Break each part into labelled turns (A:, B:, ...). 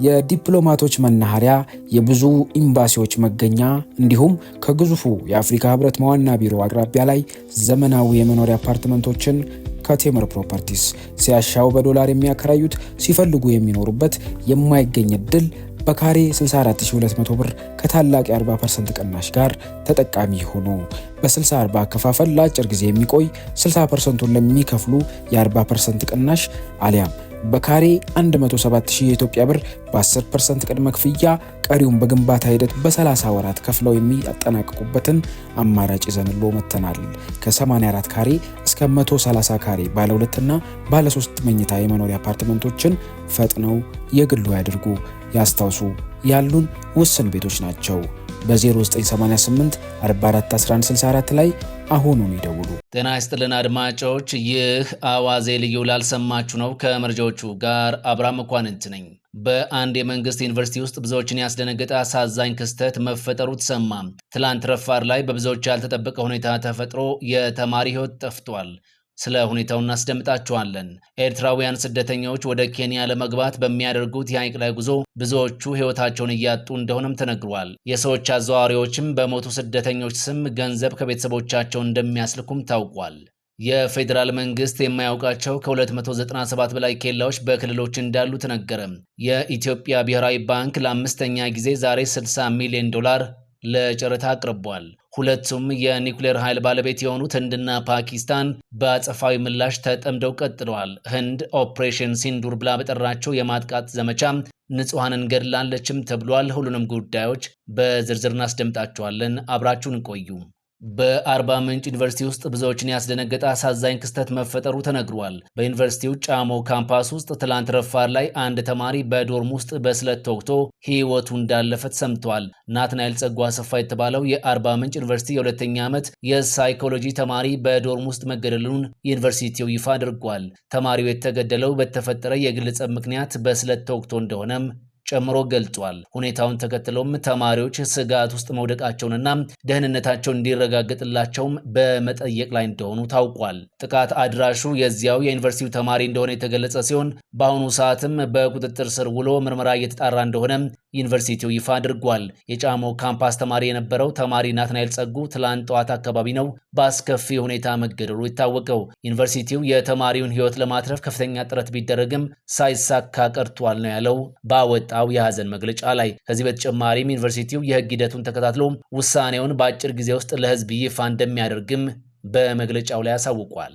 A: የዲፕሎማቶች መናኸሪያ፣ የብዙ ኤምባሲዎች መገኛ እንዲሁም ከግዙፉ የአፍሪካ ህብረት መዋና ቢሮ አቅራቢያ ላይ ዘመናዊ የመኖሪያ አፓርትመንቶችን ከቴምር ፕሮፐርቲስ ሲያሻው በዶላር የሚያከራዩት ሲፈልጉ የሚኖሩበት የማይገኝ እድል በካሬ 64200 ብር ከታላቅ የ40% ቅናሽ ጋር ተጠቃሚ ሆኖ በ60/40 አከፋፈል ለአጭር ጊዜ የሚቆይ 60%ን ለሚከፍሉ የ40% ቅናሽ አሊያም በካሬ 107000 የኢትዮጵያ ብር በ10% ቅድመ ክፍያ ቀሪውን በግንባታ ሂደት በ30 ወራት ከፍለው የሚያጠናቅቁበትን አማራጭ ይዘንሎ መተናል። ከ84 ካሬ እስከ 130 ካሬ ባለ 2 እና ባለ 3 መኝታ የመኖሪያ አፓርትመንቶችን ፈጥነው የግሉ ያድርጉ። ያስታውሱ፣ ያሉን ውስን ቤቶች ናቸው። በ0988 44 1164 ላይ አሁኑን ይደውሉ።
B: ጤና ይስጥልን አድማጮች፣ ይህ አዋዜ ልዩ ላልሰማችሁ ነው። ከመረጃዎቹ ጋር አብርሃም መኳንንት ነኝ። በአንድ የመንግስት ዩኒቨርሲቲ ውስጥ ብዙዎችን ያስደነገጠ አሳዛኝ ክስተት መፈጠሩ ተሰማ። ትላንት ረፋድ ላይ በብዙዎች ያልተጠበቀ ሁኔታ ተፈጥሮ የተማሪ ሕይወት ጠፍቷል። ስለ ሁኔታው እናስደምጣችኋለን። ኤርትራውያን ስደተኞች ወደ ኬንያ ለመግባት በሚያደርጉት የሐይቅ ላይ ጉዞ ብዙዎቹ ሕይወታቸውን እያጡ እንደሆነም ተነግሯል። የሰዎች አዘዋዋሪዎችም በሞቱ ስደተኞች ስም ገንዘብ ከቤተሰቦቻቸው እንደሚያስልኩም ታውቋል። የፌዴራል መንግስት የማያውቃቸው ከ297 በላይ ኬላዎች በክልሎች እንዳሉ ተነገረ። የኢትዮጵያ ብሔራዊ ባንክ ለአምስተኛ ጊዜ ዛሬ 60 ሚሊዮን ዶላር ለጨረታ አቅርቧል። ሁለቱም የኒውክሌር ኃይል ባለቤት የሆኑት ህንድና ፓኪስታን በአጸፋዊ ምላሽ ተጠምደው ቀጥለዋል። ህንድ ኦፕሬሽን ሲንዱር ብላ በጠራቸው የማጥቃት ዘመቻ ንጹሐንን ገድላለችም ተብሏል። ሁሉንም ጉዳዮች በዝርዝር እናስደምጣቸዋለን። አብራችሁን ቆዩ። በአርባ ምንጭ ዩኒቨርሲቲ ውስጥ ብዙዎችን ያስደነገጠ አሳዛኝ ክስተት መፈጠሩ ተነግሯል። በዩኒቨርሲቲው ጫሞ ካምፓስ ውስጥ ትላንት ረፋድ ላይ አንድ ተማሪ በዶርም ውስጥ በስለት ተወግቶ ህይወቱ እንዳለፈ ተሰምቷል። ናትናኤል ጸጉ አሰፋ የተባለው የአርባ ምንጭ ዩኒቨርሲቲ የሁለተኛ ዓመት የሳይኮሎጂ ተማሪ በዶርም ውስጥ መገደሉን ዩኒቨርሲቲው ይፋ አድርጓል። ተማሪው የተገደለው በተፈጠረ የግል ጸብ ምክንያት በስለት ተወግቶ እንደሆነም ጨምሮ ገልጿል። ሁኔታውን ተከትሎም ተማሪዎች ስጋት ውስጥ መውደቃቸውንና ደህንነታቸው እንዲረጋገጥላቸውም በመጠየቅ ላይ እንደሆኑ ታውቋል። ጥቃት አድራሹ የዚያው የዩኒቨርሲቲው ተማሪ እንደሆነ የተገለጸ ሲሆን በአሁኑ ሰዓትም በቁጥጥር ስር ውሎ ምርመራ እየተጣራ እንደሆነ ዩኒቨርሲቲው ይፋ አድርጓል። የጫሞ ካምፓስ ተማሪ የነበረው ተማሪ ናትናኤል ጸጉ ትላንት ጠዋት አካባቢ ነው በአስከፊ ሁኔታ መገደሉ የታወቀው። ዩኒቨርሲቲው የተማሪውን ህይወት ለማትረፍ ከፍተኛ ጥረት ቢደረግም ሳይሳካ ቀርቷል ነው ያለው ባወጣው የሐዘን መግለጫ ላይ። ከዚህ በተጨማሪም ዩኒቨርሲቲው የህግ ሂደቱን ተከታትሎ ውሳኔውን በአጭር ጊዜ ውስጥ ለህዝብ ይፋ እንደሚያደርግም በመግለጫው ላይ አሳውቋል።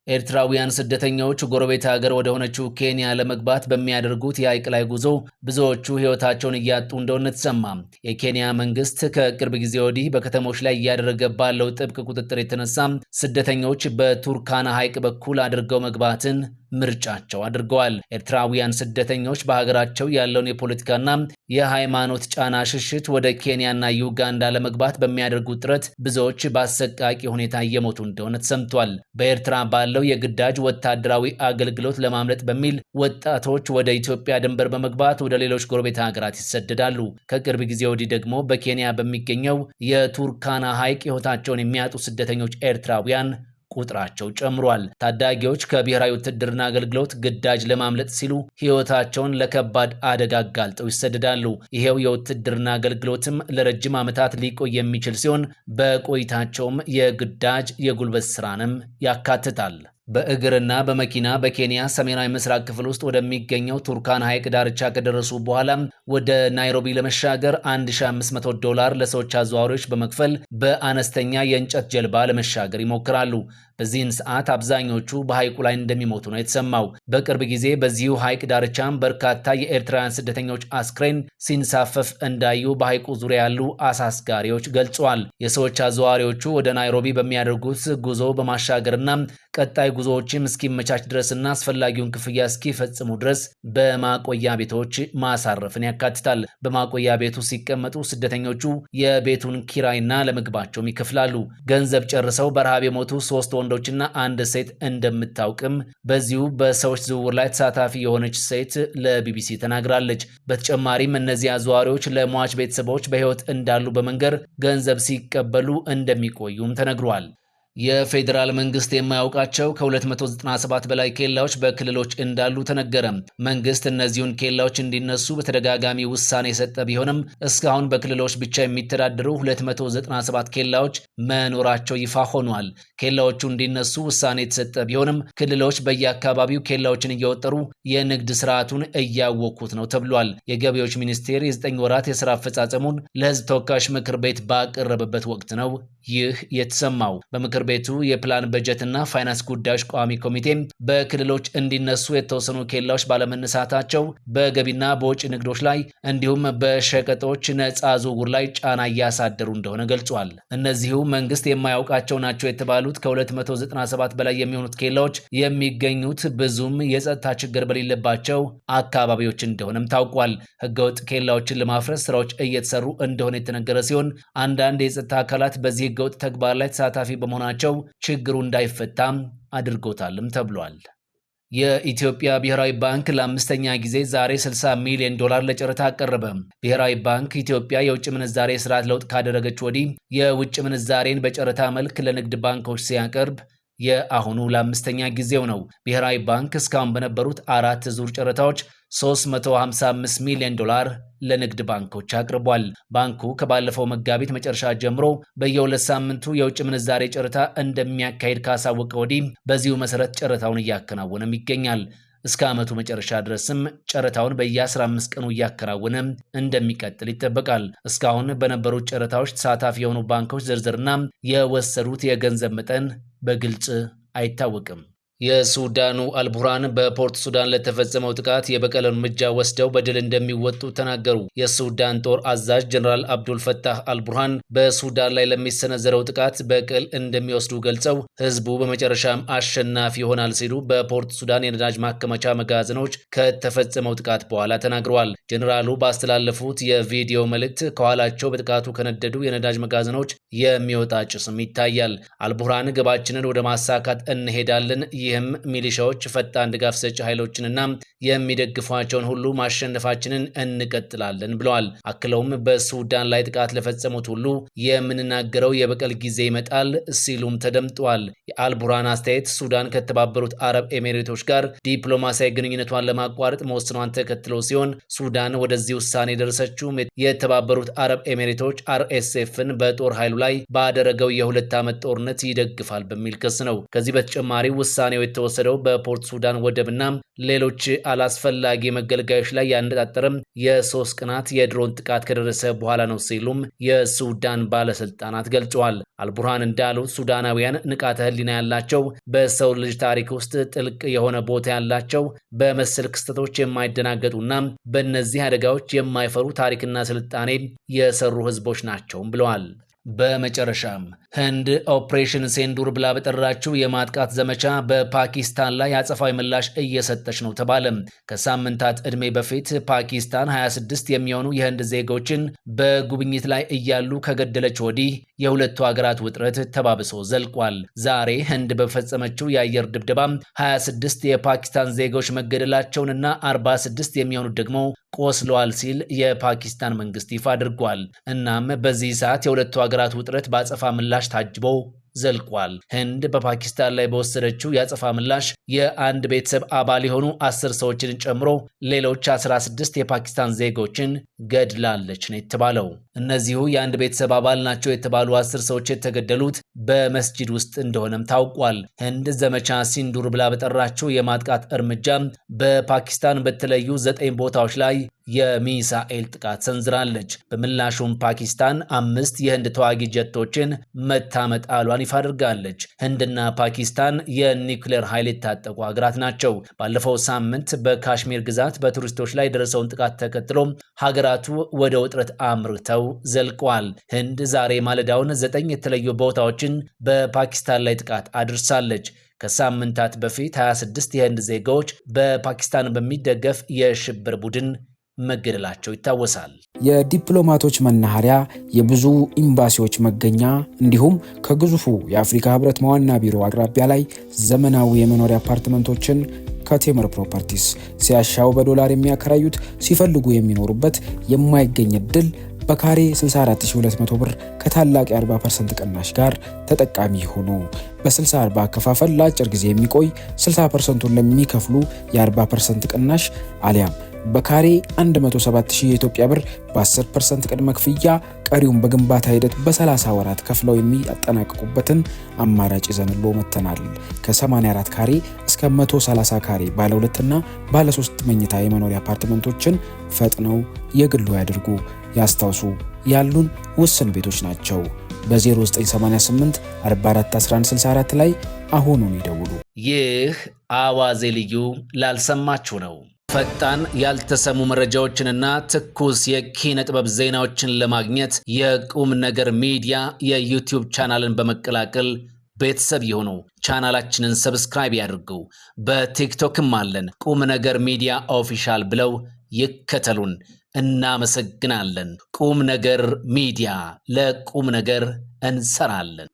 B: ኤርትራውያን ስደተኞች ጎረቤት ሀገር ወደ ሆነችው ኬንያ ለመግባት በሚያደርጉት የሐይቅ ላይ ጉዞ ብዙዎቹ ህይወታቸውን እያጡ እንደሆነ ተሰማ። የኬንያ መንግስት ከቅርብ ጊዜ ወዲህ በከተሞች ላይ እያደረገ ባለው ጥብቅ ቁጥጥር የተነሳ ስደተኞች በቱርካና ሐይቅ በኩል አድርገው መግባትን ምርጫቸው አድርገዋል። ኤርትራውያን ስደተኞች በሀገራቸው ያለውን የፖለቲካና የሃይማኖት ጫና ሽሽት ወደ ኬንያና ዩጋንዳ ለመግባት በሚያደርጉት ጥረት ብዙዎች በአሰቃቂ ሁኔታ እየሞቱ እንደሆነ ተሰምቷል። በኤርትራ ባለው የግዳጅ ወታደራዊ አገልግሎት ለማምለጥ በሚል ወጣቶች ወደ ኢትዮጵያ ድንበር በመግባት ወደ ሌሎች ጎረቤት ሀገራት ይሰደዳሉ። ከቅርብ ጊዜ ወዲህ ደግሞ በኬንያ በሚገኘው የቱርካና ሐይቅ ህይወታቸውን የሚያጡ ስደተኞች ኤርትራውያን ቁጥራቸው ጨምሯል። ታዳጊዎች ከብሔራዊ ውትድርና አገልግሎት ግዳጅ ለማምለጥ ሲሉ ህይወታቸውን ለከባድ አደጋ አጋልጠው ይሰደዳሉ። ይሄው የውትድርና አገልግሎትም ለረጅም ዓመታት ሊቆይ የሚችል ሲሆን በቆይታቸውም የግዳጅ የጉልበት ስራንም ያካትታል። በእግርና በመኪና በኬንያ ሰሜናዊ ምስራቅ ክፍል ውስጥ ወደሚገኘው ቱርካና ሐይቅ ዳርቻ ከደረሱ በኋላ ወደ ናይሮቢ ለመሻገር $1500 ለሰዎች አዘዋዋሪዎች በመክፈል በአነስተኛ የእንጨት ጀልባ ለመሻገር ይሞክራሉ። በዚህን ሰዓት አብዛኞቹ በሐይቁ ላይ እንደሚሞቱ ነው የተሰማው። በቅርብ ጊዜ በዚሁ ሐይቅ ዳርቻም በርካታ የኤርትራውያን ስደተኞች አስክሬን ሲንሳፈፍ እንዳዩ በሐይቁ ዙሪያ ያሉ አሳስጋሪዎች ገልጸዋል። የሰዎች አዘዋዋሪዎቹ ወደ ናይሮቢ በሚያደርጉት ጉዞ በማሻገርና ቀጣይ ጉዞዎችም እስኪመቻች ድረስና አስፈላጊውን ክፍያ እስኪፈጽሙ ድረስ በማቆያ ቤቶች ማሳረፍን ያካትታል። በማቆያ ቤቱ ሲቀመጡ ስደተኞቹ የቤቱን ኪራይና ለምግባቸውም ይከፍላሉ። ገንዘብ ጨርሰው በረሃብ የሞቱ 3 ወንዶችና አንድ ሴት እንደምታውቅም በዚሁ በሰዎች ዝውውር ላይ ተሳታፊ የሆነች ሴት ለቢቢሲ ተናግራለች። በተጨማሪም እነዚህ አዘዋሪዎች ለሟች ቤተሰቦች በሕይወት እንዳሉ በመንገር ገንዘብ ሲቀበሉ እንደሚቆዩም ተነግሯል። የፌዴራል መንግስት የማያውቃቸው ከ297 በላይ ኬላዎች በክልሎች እንዳሉ ተነገረ። መንግስት እነዚሁን ኬላዎች እንዲነሱ በተደጋጋሚ ውሳኔ የሰጠ ቢሆንም እስካሁን በክልሎች ብቻ የሚተዳደሩ 297 ኬላዎች መኖራቸው ይፋ ሆኗል። ኬላዎቹ እንዲነሱ ውሳኔ የተሰጠ ቢሆንም ክልሎች በየአካባቢው ኬላዎችን እየወጠሩ የንግድ ስርዓቱን እያወኩት ነው ተብሏል። የገቢዎች ሚኒስቴር የ9 ወራት የስራ አፈጻጸሙን ለህዝብ ተወካዮች ምክር ቤት ባቀረበበት ወቅት ነው ይህ የተሰማው። በምክር ቤቱ የፕላን በጀትና ፋይናንስ ጉዳዮች ቋሚ ኮሚቴ በክልሎች እንዲነሱ የተወሰኑ ኬላዎች ባለመነሳታቸው በገቢና በውጭ ንግዶች ላይ እንዲሁም በሸቀጦች ነፃ ዝውውር ላይ ጫና እያሳደሩ እንደሆነ ገልጿል። እነዚሁ መንግስት የማያውቃቸው ናቸው የተባሉት ከ297 በላይ የሚሆኑት ኬላዎች የሚገኙት ብዙም የጸጥታ ችግር በሌለባቸው አካባቢዎች እንደሆነም ታውቋል። ህገወጥ ኬላዎችን ለማፍረስ ስራዎች እየተሰሩ እንደሆነ የተነገረ ሲሆን አንዳንድ የጸጥታ አካላት በዚህ ህገወጥ ተግባር ላይ ተሳታፊ በመሆናቸው ችግሩ እንዳይፈታም አድርጎታልም ተብሏል። የኢትዮጵያ ብሔራዊ ባንክ ለአምስተኛ ጊዜ ዛሬ 60 ሚሊዮን ዶላር ለጨረታ አቀረበ። ብሔራዊ ባንክ ኢትዮጵያ የውጭ ምንዛሬ ስርዓት ለውጥ ካደረገች ወዲህ የውጭ ምንዛሬን በጨረታ መልክ ለንግድ ባንኮች ሲያቀርብ የአሁኑ ለአምስተኛ ጊዜው ነው። ብሔራዊ ባንክ እስካሁን በነበሩት 4 ዙር ጨረታዎች 355 ሚሊዮን ዶላር ለንግድ ባንኮች አቅርቧል። ባንኩ ከባለፈው መጋቢት መጨረሻ ጀምሮ በየ2 ሳምንቱ የውጭ ምንዛሬ ጨረታ እንደሚያካሂድ ካሳወቀ ወዲህ በዚሁ መሰረት ጨረታውን እያከናወነም ይገኛል። እስከ ዓመቱ መጨረሻ ድረስም ጨረታውን በየ15 ቀኑ እያከናወነ እንደሚቀጥል ይጠበቃል። እስካሁን በነበሩት ጨረታዎች ተሳታፊ የሆኑ ባንኮች ዝርዝርና የወሰዱት የገንዘብ መጠን በግልጽ አይታወቅም። የሱዳኑ አልቡርሃን በፖርት ሱዳን ለተፈጸመው ጥቃት የበቀል እርምጃ ወስደው በድል እንደሚወጡ ተናገሩ። የሱዳን ጦር አዛዥ ጀነራል አብዱል ፈታህ አልቡርሃን በሱዳን ላይ ለሚሰነዘረው ጥቃት በቀል እንደሚወስዱ ገልጸው ህዝቡ በመጨረሻም አሸናፊ ይሆናል ሲሉ በፖርት ሱዳን የነዳጅ ማከማቻ መጋዘኖች ከተፈጸመው ጥቃት በኋላ ተናግረዋል። ጀነራሉ ባስተላለፉት የቪዲዮ መልእክት ከኋላቸው በጥቃቱ ከነደዱ የነዳጅ መጋዘኖች የሚወጣ ጭስም ይታያል። አልቡርሃን ግባችንን ወደ ማሳካት እንሄዳለን፣ ይህም ሚሊሻዎች፣ ፈጣን ድጋፍ ሰጪ ኃይሎችንና የሚደግፏቸውን ሁሉ ማሸነፋችንን እንቀጥላለን ብለዋል። አክለውም በሱዳን ላይ ጥቃት ለፈጸሙት ሁሉ የምንናገረው የበቀል ጊዜ ይመጣል ሲሉም ተደምጠዋል። የአልቡርሃን አስተያየት ሱዳን ከተባበሩት አረብ ኤሚሬቶች ጋር ዲፕሎማሲያዊ ግንኙነቷን ለማቋረጥ መወሰኗን ተከትሎ ሲሆን ሱዳን ወደዚህ ውሳኔ የደረሰችው የተባበሩት አረብ ኤሚሬቶች አርኤስኤፍን በጦር ኃይሉ ላይ ባደረገው የ2 ዓመት ጦርነት ይደግፋል በሚል ክስ ነው። ከዚህ በተጨማሪ ውሳኔው የተወሰደው በፖርት ሱዳን ወደብና ሌሎች አላስፈላጊ መገልገያዎች ላይ ያነጣጠረም የ3 ቀናት የድሮን ጥቃት ከደረሰ በኋላ ነው ሲሉም የሱዳን ባለስልጣናት ገልጸዋል። አልቡርሃን እንዳሉት ሱዳናውያን ንቃተ ህሊና ያላቸው፣ በሰው ልጅ ታሪክ ውስጥ ጥልቅ የሆነ ቦታ ያላቸው፣ በመሰል ክስተቶች የማይደናገጡና በእነዚህ አደጋዎች የማይፈሩ ታሪክና ስልጣኔ የሰሩ ህዝቦች ናቸውም ብለዋል። በመጨረሻም ህንድ ኦፕሬሽን ሴንዱር ብላ በጠራችው የማጥቃት ዘመቻ በፓኪስታን ላይ አጸፋዊ ምላሽ እየሰጠች ነው ተባለ። ከሳምንታት ዕድሜ በፊት ፓኪስታን 26 የሚሆኑ የህንድ ዜጎችን በጉብኝት ላይ እያሉ ከገደለች ወዲህ የሁለቱ ሀገራት ውጥረት ተባብሶ ዘልቋል። ዛሬ ህንድ በፈጸመችው የአየር ድብደባ 26 የፓኪስታን ዜጎች መገደላቸውንና 46 የሚሆኑት ደግሞ ቆስለዋል ሲል የፓኪስታን መንግስት ይፋ አድርጓል። እናም በዚህ ሰዓት የሁለቱ ሀገራት ውጥረት በአጸፋ ምላሽ ታጅቦ ዘልቋል። ህንድ በፓኪስታን ላይ በወሰደችው የአጸፋ ምላሽ የአንድ ቤተሰብ አባል የሆኑ 10 ሰዎችን ጨምሮ ሌሎች 16 የፓኪስታን ዜጎችን ገድላለች ነው የተባለው። እነዚሁ የአንድ ቤተሰብ አባል ናቸው የተባሉ 10 ሰዎች የተገደሉት በመስጂድ ውስጥ እንደሆነም ታውቋል። ህንድ ዘመቻ ሲንዱር ብላ በጠራችው የማጥቃት እርምጃ በፓኪስታን በተለዩ 9 ቦታዎች ላይ የሚሳኤል ጥቃት ሰንዝራለች። በምላሹም ፓኪስታን 5 የህንድ ተዋጊ ጀቶችን መታመጣሏን ይፋ አድርጋለች። ህንድና ፓኪስታን የኒውክሌር ኃይል የታጠቁ ሀገራት ናቸው። ባለፈው ሳምንት በካሽሚር ግዛት በቱሪስቶች ላይ የደረሰውን ጥቃት ተከትሎ ሀገራቱ ወደ ውጥረት አምርተው ዘልቀዋል። ህንድ ዛሬ ማለዳውን 9 የተለዩ ቦታዎችን በፓኪስታን ላይ ጥቃት አድርሳለች። ከሳምንታት በፊት 26 የህንድ ዜጋዎች በፓኪስታን በሚደገፍ የሽብር ቡድን መገደላቸው ይታወሳል።
A: የዲፕሎማቶች መናኸሪያ፣ የብዙ ኤምባሲዎች መገኛ እንዲሁም ከግዙፉ የአፍሪካ ህብረት ዋና ቢሮ አቅራቢያ ላይ ዘመናዊ የመኖሪያ አፓርትመንቶችን ከቴምር ፕሮፐርቲስ ሲያሻው በዶላር የሚያከራዩት ሲፈልጉ የሚኖሩበት የማይገኝ እድል በካሬ 64200 ብር ከታላቅ የ40% ቅናሽ ጋር ተጠቃሚ ሆኑ። በ60/40 አከፋፈል ለአጭር ጊዜ የሚቆይ 60%ን ለሚከፍሉ የ40% ቅናሽ አሊያም በካሬ 107000 የኢትዮጵያ ብር በ10% ቅድመ ክፍያ ቀሪውን በግንባታ ሂደት በ30 ወራት ከፍለው የሚያጠናቅቁበትን አማራጭ ይዘንሎ መተናል። ከ84 ካሬ እስከ 130 ካሬ ባለ 2 እና ባለ 3 መኝታ የመኖሪያ አፓርትመንቶችን ፈጥነው የግሉ ያድርጉ። ያስታውሱ፣ ያሉን ውስን ቤቶች ናቸው። በ0988 44 1164 ላይ አሁኑን ይደውሉ።
B: ይህ አዋዜ ልዩ ላልሰማችሁ ነው። ፈጣን ያልተሰሙ መረጃዎችንና ትኩስ የኪነ ጥበብ ዜናዎችን ለማግኘት የቁም ነገር ሚዲያ የዩቲዩብ ቻናልን በመቀላቀል ቤተሰብ የሆኑ ቻናላችንን ሰብስክራይብ ያድርጉ። በቲክቶክም አለን። ቁም ነገር ሚዲያ ኦፊሻል ብለው ይከተሉን። እናመሰግናለን። ቁም ነገር ሚዲያ፣ ለቁም ነገር እንሰራለን።